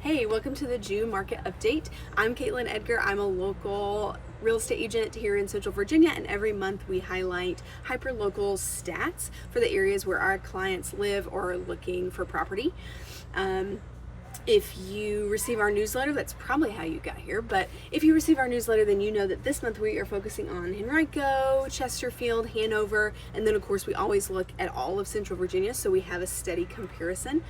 Hey, welcome to the June market update. I'm Katelyn Edgar. I'm a local real estate agent here in Central Virginia, and every month we highlight hyperlocal stats for the areas where our clients live or are looking for property. If you receive our newsletter, that's probably how you got here, but if you receive our newsletter, then you know that this month we are focusing on Henrico, Chesterfield, Hanover, and then of course we always look at all of Central Virginia, so we have a steady comparison.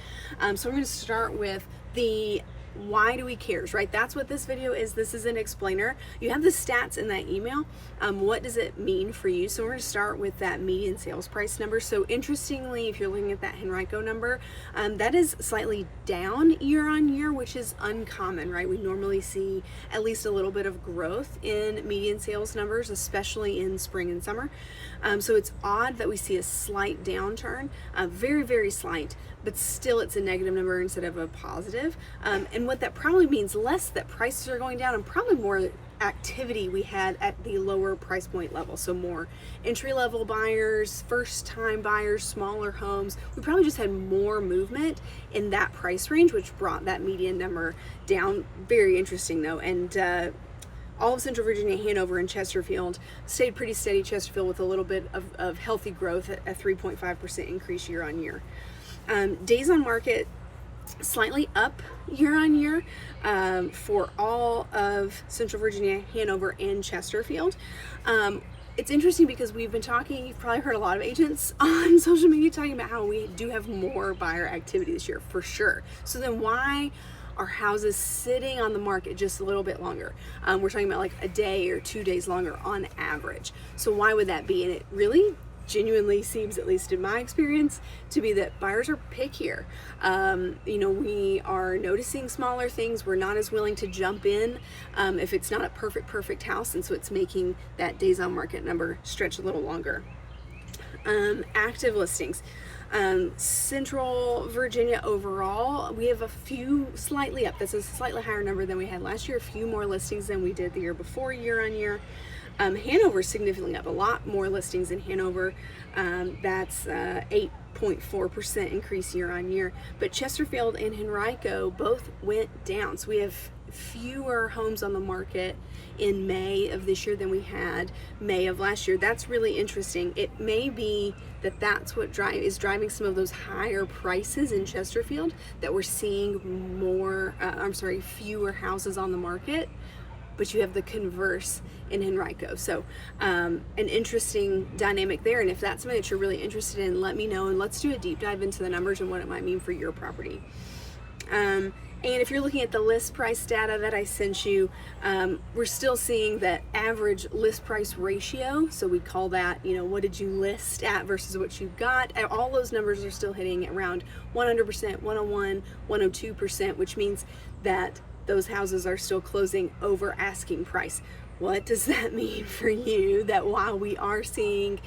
So we're going to start with the why do we cares, right? That's what this video is. This is an explainer. You have the stats in that email. What does it mean for you? So we're going to start with that median sales price number. So interestingly, if you're looking at that Henrico number, that is slightly down year on year, which is uncommon, right? We normally see at least a little bit of growth in median sales numbers, especially in spring and summer. So it's odd that we see a slight downturn, very, very slight, but still it's a negative number instead of a positive. And what that probably means, less that prices are going down and probably more activity we had at the lower price point level. So more entry-level buyers, first-time buyers, smaller homes. We probably just had more movement in that price range, which brought that median number down. Very interesting though. And all of Central Virginia, Hanover, and Chesterfield stayed pretty steady. Chesterfield with a little bit of healthy growth at a 3.5% increase year on year. Days on market slightly up year on year for all of Central Virginia, Hanover, and Chesterfield. It's interesting because we've been talking, you've probably heard a lot of agents on social media talking about how we do have more buyer activity this year, for sure. So then why are houses sitting on the market just a little bit longer? We're talking about like a day or 2 days longer on average. So why would that be? And it really genuinely seems, at least in my experience, to be that buyers are pickier. We are noticing smaller things. We're not as willing to jump in if it's not a perfect house, and so it's making that days on market number stretch a little longer. Active listings. Central Virginia overall, we have a few slightly up. That's a slightly higher number than we had last year, a few more listings than we did the year before year on year. Hanover is significantly up, a lot more listings in Hanover. That's 8.4% increase year on year. But Chesterfield and Henrico both went down. So we have fewer homes on the market in May of this year than we had May of last year. That's really interesting. It may be that that's what is driving some of those higher prices in Chesterfield, that we're seeing fewer houses on the market, but you have the converse in Henrico. So an interesting dynamic there. And if that's something that you're really interested in, let me know, and let's do a deep dive into the numbers and what it might mean for your property. And if you're looking at the list price data that I sent you, we're still seeing that average list price ratio. So we call that, what did you list at versus what you got. All those numbers are still hitting around 100%, 101, 102%, which means that those houses are still closing over asking price. What does that mean for you? That while we are seeing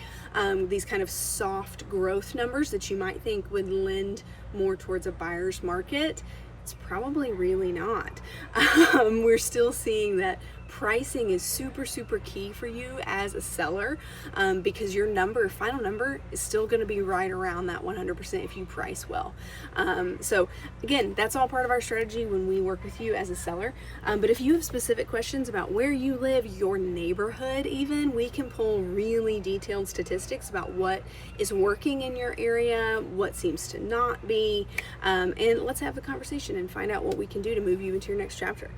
these kind of soft growth numbers that you might think would lend more towards a buyer's market, it's probably really not. We're still seeing that pricing is super, super key for you as a seller, because your final number is still going to be right around that 100% if you price well. So again, that's all part of our strategy when we work with you as a seller. But if you have specific questions about where you live, your neighborhood even, we can pull really detailed statistics about what is working in your area, what seems to not be, and let's have a conversation and find out what we can do to move you into your next chapter.